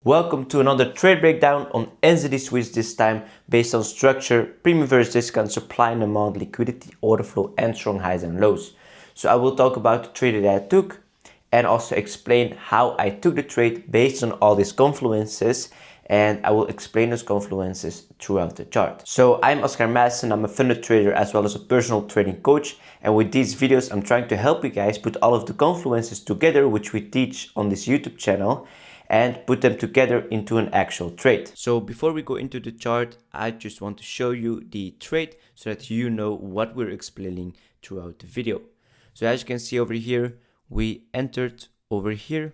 Welcome to another trade breakdown on NZDCHF, this time based on structure, premium versus discount, supply and demand, liquidity, order flow and strong highs and lows. So I will talk about the trade that I took and also explain how I took the trade based on all these confluences, and I will explain those confluences throughout the chart. So I'm Oscar Maassen, I'm a funded trader as well as a personal trading coach, and with these videos I'm trying to help you guys put all of the confluences together which we teach on this YouTube channel and put them together into an actual trade. So before we go into the chart, I just want to show you the trade so that you know what we're explaining throughout the video. So as you can see over here, we entered over here.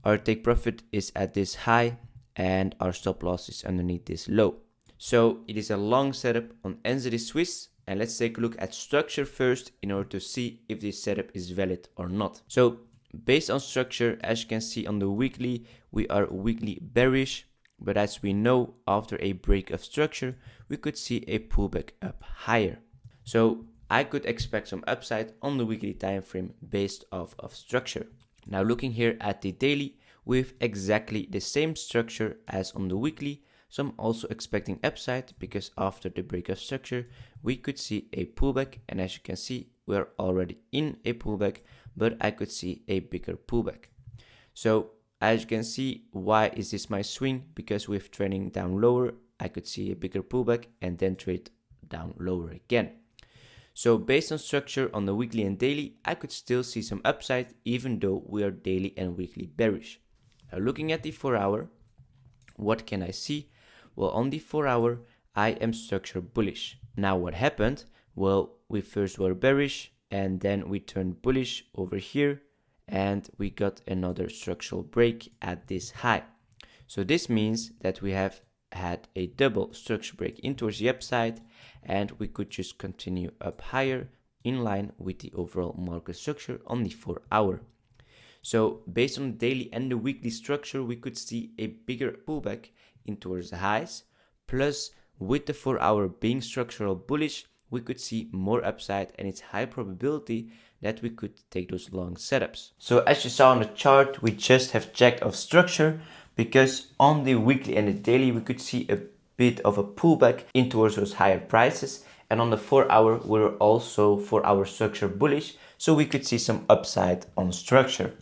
Our take profit is at this high and our stop loss is underneath this low. So it is a long setup on NZDCHF, and let's take a look at structure first in order to see if this setup is valid or not. So based on structure, as you can see on the weekly, we are weekly bearish, but as we know, after a break of structure, we could see a pullback up higher. So I could expect some upside on the weekly time frame based off of structure. Now looking here at the daily, we have exactly the same structure as on the weekly, so I'm also expecting upside because after the break of structure, we could see a pullback, and as you can see, we are already in a pullback, but I could see a bigger pullback. So as you can see, why is this my swing? Because with trending down lower, I could see a bigger pullback and then trade down lower again. So based on structure on the weekly and daily, I could still see some upside even though we are daily and weekly bearish. Now looking at the 4 hour, what can I see? Well, on the 4 hour, I am structure bullish. Now what happened? Well, we first were bearish and then we turned bullish over here and we got another structural break at this high. So this means that we have had a double structure break in towards the upside, and we could just continue up higher in line with the overall market structure on the 4 hour. So based on the daily and the weekly structure, we could see a bigger pullback in towards the highs, plus with the 4 hour being structural bullish, we could see more upside, and it's high probability that we could take those long setups. So as you saw on the chart, we just have checked off structure because on the weekly and the daily, we could see a bit of a pullback in towards those higher prices. And on the 4 hour, we were also 4 hour structure bullish, so we could see some upside on structure.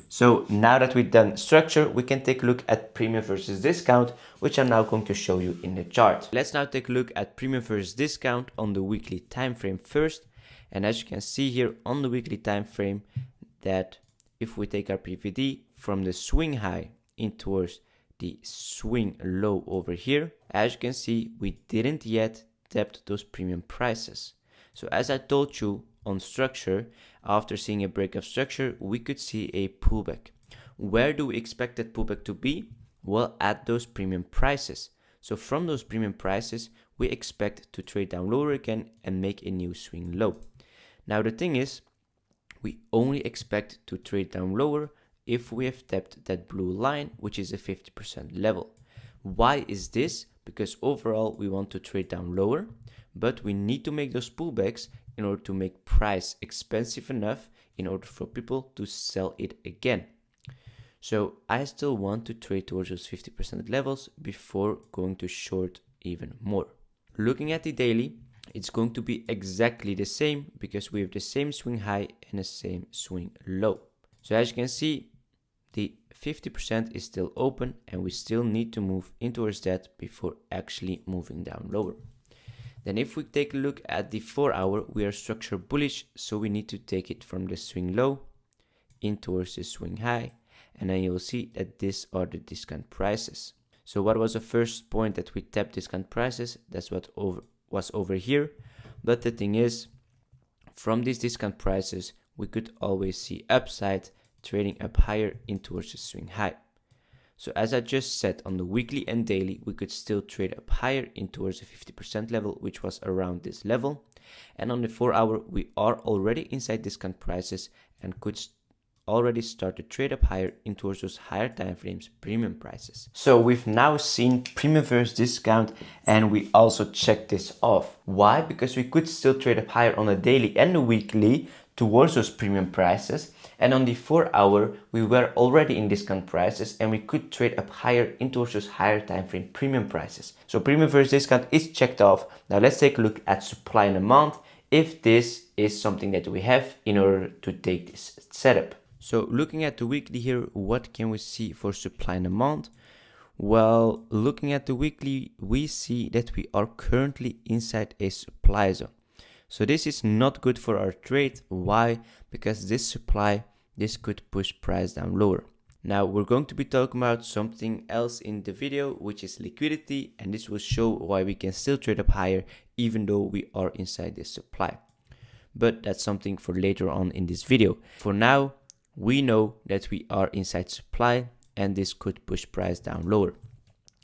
So now that we've done structure, we can take a look at premium versus discount, which I'm now going to show you in the chart. Let's now take a look at premium versus discount on the weekly time frame first. And as you can see here on the weekly time frame, that if we take our PVD from the swing high in towards the swing low over here, as you can see, we didn't yet tap those premium prices. So as I told you on structure, after seeing a break of structure, we could see a pullback. Where do we expect that pullback to be? Well, at those premium prices. So from those premium prices, we expect to trade down lower again and make a new swing low. Now the thing is, we only expect to trade down lower if we have tapped that blue line, which is a 50% level. Why is this? Because overall we want to trade down lower, but we need to make those pullbacks in order to make price expensive enough in order for people to sell it again. So I still want to trade towards those 50% levels before going to short even more. Looking at the daily, it's going to be exactly the same because we have the same swing high and the same swing low. So as you can see, the 50% is still open and we still need to move in towards that before actually moving down lower. Then if we take a look at the 4 hour, we are structure bullish, so we need to take it from the swing low in towards the swing high, and then you'll see that these are the discount prices. So what was the first point that we tapped discount prices? That's what was over here. But the thing is, from these discount prices, we could always see upside trading up higher in towards the swing high. So as I just said, on the weekly and daily, we could still trade up higher in towards the 50% level, which was around this level. And on the 4 hour, we are already inside discount prices and could already start to trade up higher in towards those higher time frames, premium prices. So we've now seen premium versus discount, and we also checked this off. Why? Because we could still trade up higher on the daily and the weekly towards those premium prices, and on the 4-hour we were already in discount prices and we could trade up higher into those higher time frame premium prices. So premium versus discount is checked off. Now let's take a look at supply and demand, if this is something that we have in order to take this setup. So looking at the weekly here, what can we see for supply and demand? Well, looking at the weekly, we see that we are currently inside a supply zone. So this is not good for our trade. Why? Because this could push price down lower. Now we're going to be talking about something else in the video, which is liquidity, and this will show why we can still trade up higher even though we are inside this supply. But that's something for later on in this video. For now, we know that we are inside supply and this could push price down lower.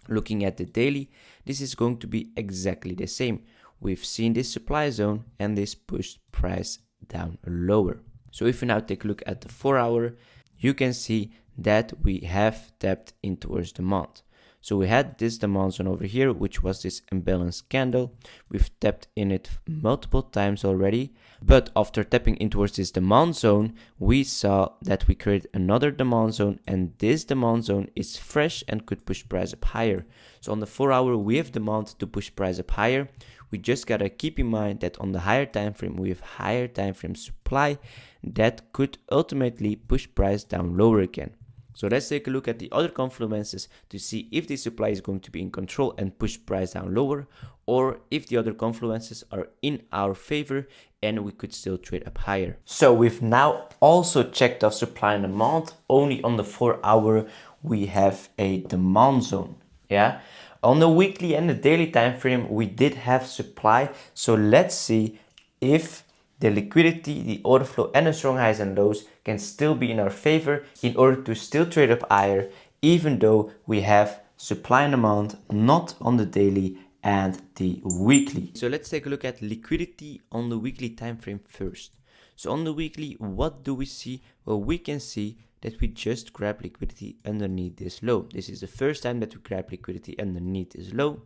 Looking at the daily, this is going to be exactly the same. We've seen this supply zone and this pushed price down lower. So if we now take a look at the 4-hour, you can see that we have tapped in towards demand. So we had this demand zone over here, which was this imbalanced candle. We've tapped in it multiple times already, but after tapping in towards this demand zone, we saw that we created another demand zone, and this demand zone is fresh and could push price up higher. So on the 4-hour, we have demand to push price up higher. We just gotta keep in mind that on the higher time frame, we have higher time frame supply that could ultimately push price down lower again. So let's take a look at the other confluences to see if the supply is going to be in control and push price down lower, or if the other confluences are in our favor and we could still trade up higher. So we've now also checked off supply and demand. Only on the 4-hour we have a demand zone. Yeah. On the weekly and the daily time frame we did have supply. So let's see if the liquidity, the order flow, and the strong highs and lows can still be in our favor in order to still trade up higher, even though we have supply and demand not on the daily and the weekly. So let's take a look at liquidity on the weekly time frame first. So on the weekly, what do we see? Well, we can see that we just grab liquidity underneath this low. This is the first time that we grab liquidity underneath this low.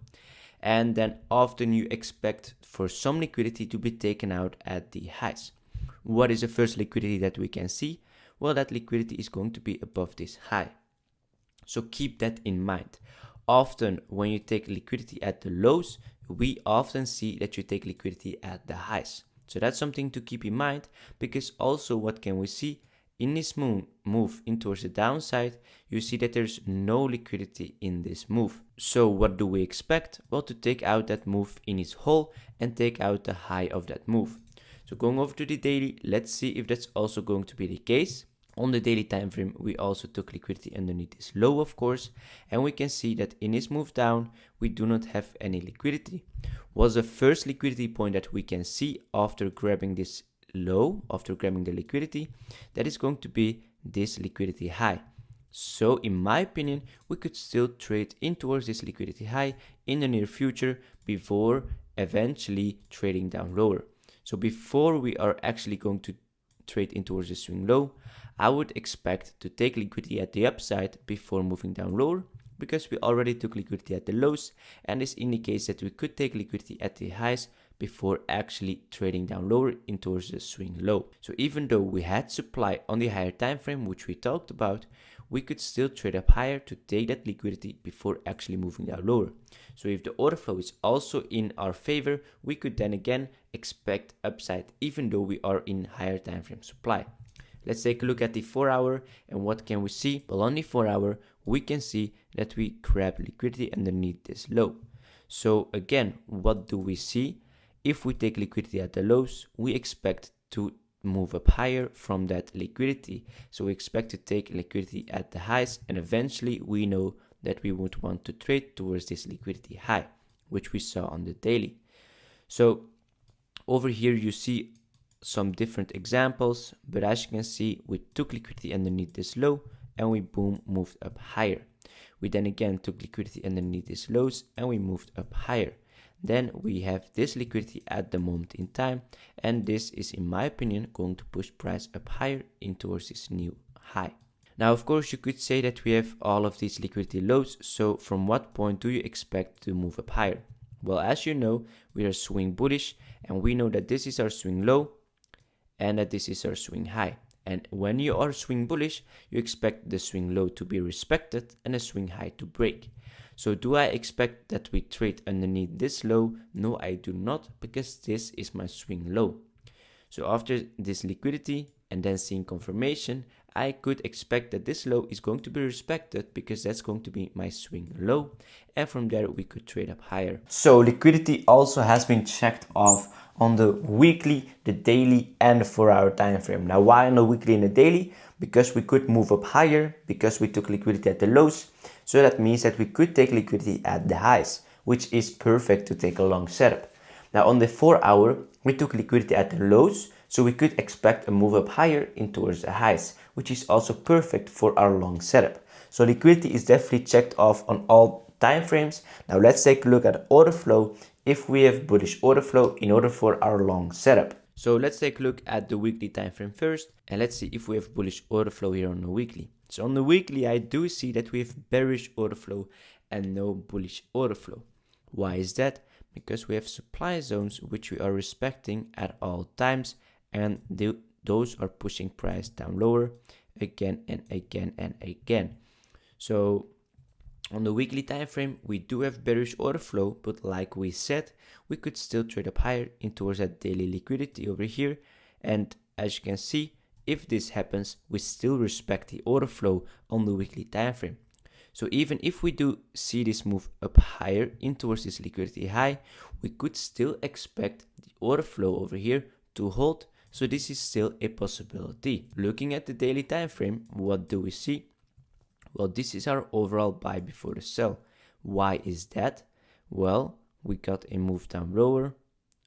And then often you expect for some liquidity to be taken out at the highs. What is the first liquidity that we can see? Well, that liquidity is going to be above this high. So keep that in mind. Often when you take liquidity at the lows, we often see that you take liquidity at the highs. So that's something to keep in mind, because also what can we see? In this move in towards the downside, you see that there's no liquidity in this move. So what do we expect? Well, to take out that move in its whole and take out the high of that move. So going over to the daily, let's see if that's also going to be the case. On the daily time frame, we also took liquidity underneath this low, of course, and we can see that in this move down, we do not have any liquidity. Was the first liquidity point that we can see after grabbing this low, after grabbing the liquidity, that is going to be this liquidity high. So in my opinion, we could still trade in towards this liquidity high in the near future before eventually trading down lower. So before we are actually going to trade in towards the swing low, I would expect to take liquidity at the upside before moving down lower, because we already took liquidity at the lows, and this indicates that we could take liquidity at the highs before actually trading down lower in towards the swing low. So even though we had supply on the higher time frame, which we talked about, we could still trade up higher to take that liquidity before actually moving down lower. So if the order flow is also in our favor, we could then again expect upside even though we are in higher time frame supply. Let's take a look at the 4-hour, and what can we see? Well, on the 4-hour, we can see that we grab liquidity underneath this low. So again, what do we see? If we take liquidity at the lows, we expect to move up higher from that liquidity. So we expect to take liquidity at the highs, and eventually we know that we would want to trade towards this liquidity high, which we saw on the daily. So over here you see some different examples, but as you can see, we took liquidity underneath this low and we boom moved up higher. We then again took liquidity underneath these lows and we moved up higher. Then we have this liquidity at the moment in time, and this is, in my opinion, going to push price up higher in towards this new high. Now, of course, you could say that we have all of these liquidity lows, so from what point do you expect to move up higher? Well, as you know, we are swing bullish, and we know that this is our swing low, and that this is our swing high. And when you are swing bullish, you expect the swing low to be respected and the swing high to break. So do I expect that we trade underneath this low? No, I do not, because this is my swing low. So after this liquidity and then seeing confirmation, I could expect that this low is going to be respected, because that's going to be my swing low, and from there we could trade up higher. So liquidity also has been checked off on the weekly, the daily, and the 4-hour time frame. Now why on the weekly and the daily? Because we could move up higher, because we took liquidity at the lows. So that means that we could take liquidity at the highs, which is perfect to take a long setup. Now on the 4-hour, we took liquidity at the lows, so we could expect a move up higher in towards the highs, which is also perfect for our long setup. So liquidity is definitely checked off on all time frames. Now let's take a look at order flow if we have bullish order flow in order for our long setup. So let's take a look at the weekly time frame first, and let's see if we have bullish order flow here on the weekly. So on the weekly, I do see that we have bearish order flow and no bullish order flow. Why is that? Because we have supply zones which we are respecting at all times, and those are pushing price down lower again and again and again. So on the weekly time frame, we do have bearish order flow, but like we said, we could still trade up higher in towards that daily liquidity over here. And as you can see, if this happens, we still respect the order flow on the weekly time frame. So even if we do see this move up higher in towards this liquidity high, we could still expect the order flow over here to hold. So this is still a possibility. Looking at the daily time frame, what do we see? Well, this is our overall buy before the sell. Why is that? Well, we got a move down lower,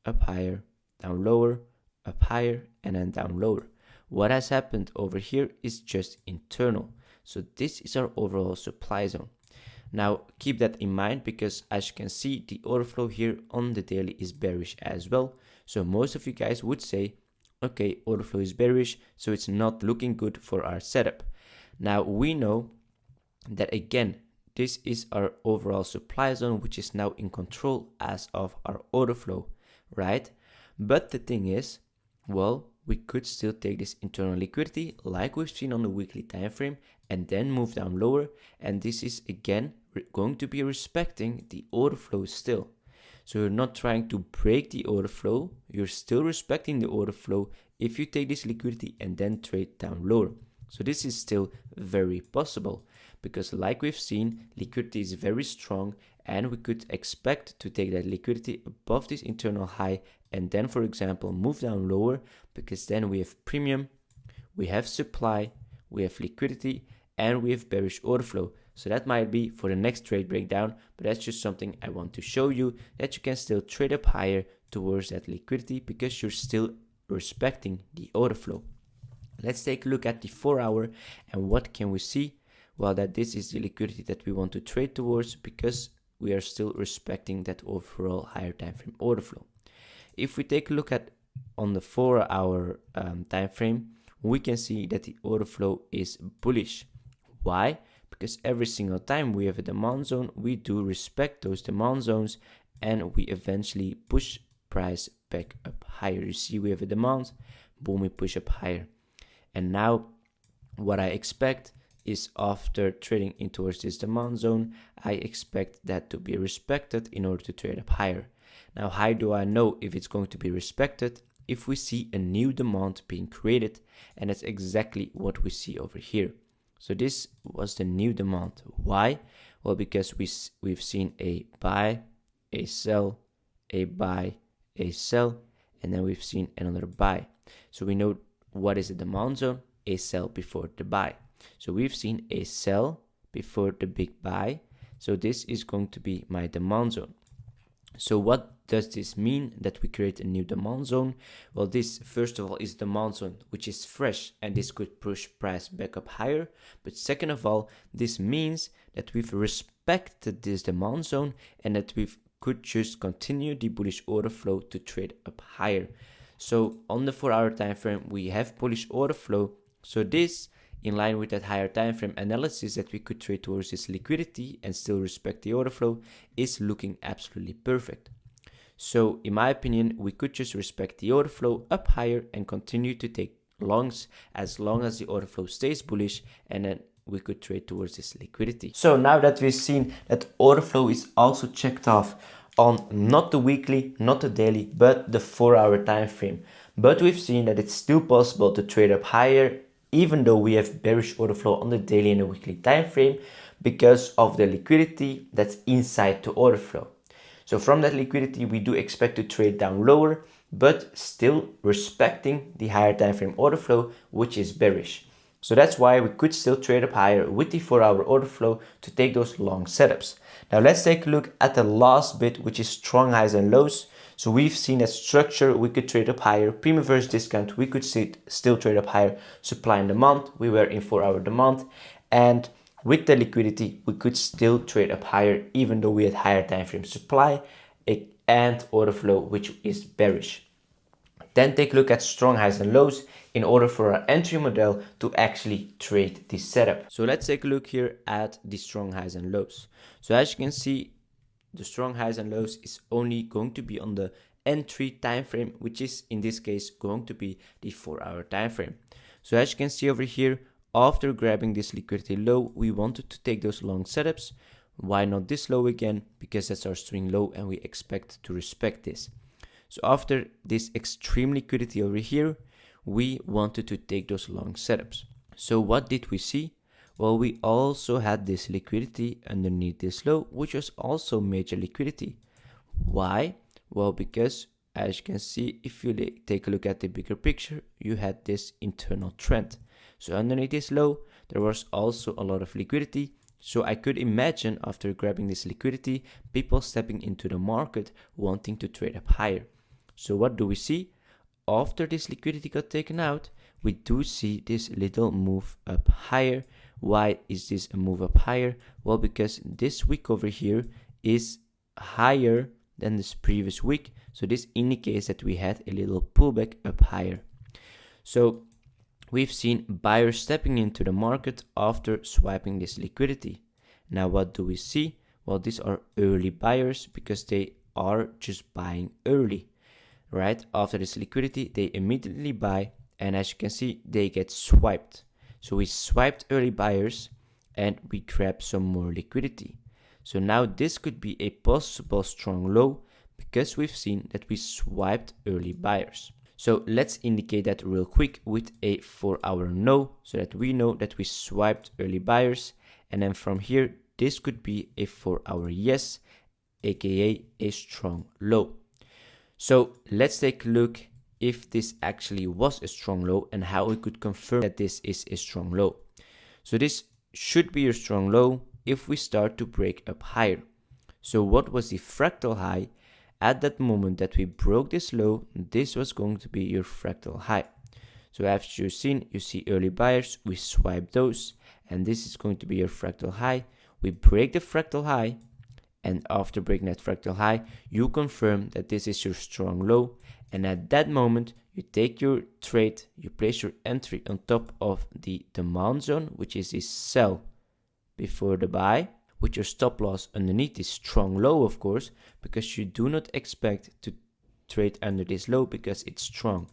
up higher, down lower, up higher, and then down lower. What has happened over here is just internal. So this is our overall supply zone. Now keep that in mind, because as you can see, the order flow here on the daily is bearish as well. So most of you guys would say, okay, order flow is bearish, so it's not looking good for our setup. Now we know that again, this is our overall supply zone, which is now in control as of our order flow, right? But the thing is, well, we could still take this internal liquidity like we've seen on the weekly time frame and then move down lower, and this is again going to be respecting the order flow still. So you're not trying to break the order flow, you're still respecting the order flow if you take this liquidity and then trade down lower. So this is still very possible, because like we've seen, liquidity is very strong, and we could expect to take that liquidity above this internal high and then, for example, move down lower, because then we have premium, we have supply, we have liquidity, and we have bearish order flow. So that might be for the next trade breakdown, but that's just something I want to show you, that you can still trade up higher towards that liquidity because you're still respecting the order flow. Let's take a look at the 4-hour, and what can we see? Well, that this is the liquidity that we want to trade towards, because we are still respecting that overall higher time frame order flow. If we take a look at on the 4-hour time frame, we can see that the order flow is bullish. Why? Because every single time we have a demand zone, we do respect those demand zones, and we eventually push price back up higher. You see, we have a demand, boom, we push up higher. And now what I expect is, after trading in towards this demand zone, I expect that to be respected in order to trade up higher. Now, how do I know if it's going to be respected? If we see a new demand being created, and that's exactly what we see over here. So this was the new demand. Why? Well, because we've seen a buy, a sell, a buy, a sell, and then we've seen another buy. So we know what is the demand zone? A sell before the buy. So we've seen a sell before the big buy. So this is going to be my demand zone. So what does this mean, that we create a new demand zone? Well, this first of all is demand zone, which is fresh, and this could push price back up higher. But second of all, this means that we've respected this demand zone, and that we could just continue the bullish order flow to trade up higher. So on the 4-hour time frame, we have bullish order flow. So this, in line with that higher time frame analysis, that we could trade towards this liquidity and still respect the order flow, is looking absolutely perfect. So in my opinion, we could just respect the order flow up higher and continue to take longs as long as the order flow stays bullish, and then we could trade towards this liquidity. So now that we've seen that order flow is also checked off on not the weekly, not the daily, but the 4-hour time frame. But we've seen that it's still possible to trade up higher even though we have bearish order flow on the daily and the weekly time frame because of the liquidity that's inside the order flow. So from that liquidity, we do expect to trade down lower, but still respecting the higher time frame order flow, which is bearish. So that's why we could still trade up higher with the 4-hour order flow to take those long setups. Now let's take a look at the last bit, which is strong highs and lows. So we've seen that structure, we could trade up higher, premium versus discount, we could still trade up higher, supply and demand, we were in 4-hour demand, and with the liquidity, we could still trade up higher, even though we had higher time frame supply and order flow, which is bearish. Then take a look at strong highs and lows in order for our entry model to actually trade this setup. So let's take a look here at the strong highs and lows. So as you can see, the strong highs and lows is only going to be on the entry time frame, which is in this case going to be the 4-hour time frame. So as you can see over here, after grabbing this liquidity low, we wanted to take those long setups. Why not this low again? Because that's our swing low and we expect to respect this. So after this extreme liquidity over here, we wanted to take those long setups. So what did we see? Well, we also had this liquidity underneath this low, which was also major liquidity. Why? Well, because as you can see, if you take a look at the bigger picture, you had this internal trend. So underneath this low, there was also a lot of liquidity. So I could imagine after grabbing this liquidity, people stepping into the market wanting to trade up higher. So what do we see? After this liquidity got taken out, we do see this little move up higher. Why is this a move up higher? Well, because this week over here is higher than this previous week. So this indicates that we had a little pullback up higher. So we've seen buyers stepping into the market after swiping this liquidity. Now what do we see? Well, these are early buyers because they are just buying early. Right after this liquidity, they immediately buy, and as you can see, they get swiped. So we swiped early buyers and we grabbed some more liquidity. So now this could be a possible strong low because we've seen that we swiped early buyers. So let's indicate that real quick with a 4-hour no, so that we know that we swiped early buyers, and then from here this could be a 4-hour yes, aka a strong low. So let's take a look if this actually was a strong low and how we could confirm that this is a strong low. So this should be a strong low if we start to break up higher. So what was the fractal high? At that moment that we broke this low, this was going to be your fractal high. So as you've seen, you see early buyers, we swipe those, and this is going to be your fractal high. We break the fractal high, and after breaking that fractal high, you confirm that this is your strong low, and at that moment, you take your trade, you place your entry on top of the demand zone, which is this sell before the buy, with your stop loss underneath this strong low, of course, because you do not expect to trade under this low because it's strong.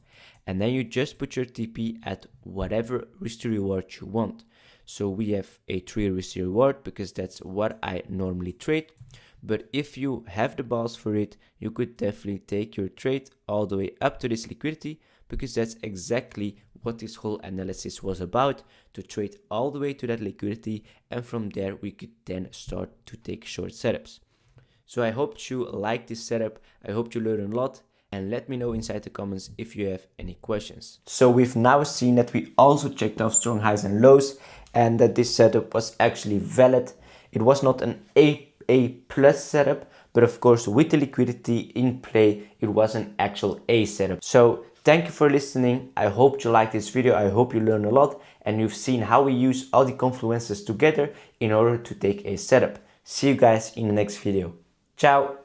And then you just put your TP at whatever risk to reward you want. So we have a 3 risk to reward because that's what I normally trade. But if you have the balls for it, you could definitely take your trade all the way up to this liquidity, because that's exactly what this whole analysis was about, to trade all the way to that liquidity, and from there we could then start to take short setups. So I hope you like this setup, I hope you learned a lot, and let me know inside the comments if you have any questions. So we've now seen that we also checked off strong highs and lows, and that this setup was actually valid. It was not an A+ setup, but of course with the liquidity in play, it was an actual A setup. So thank you for listening. I hope you liked this video. I hope you learned a lot and you've seen how we use all the confluences together in order to take a setup. See you guys in the next video. Ciao.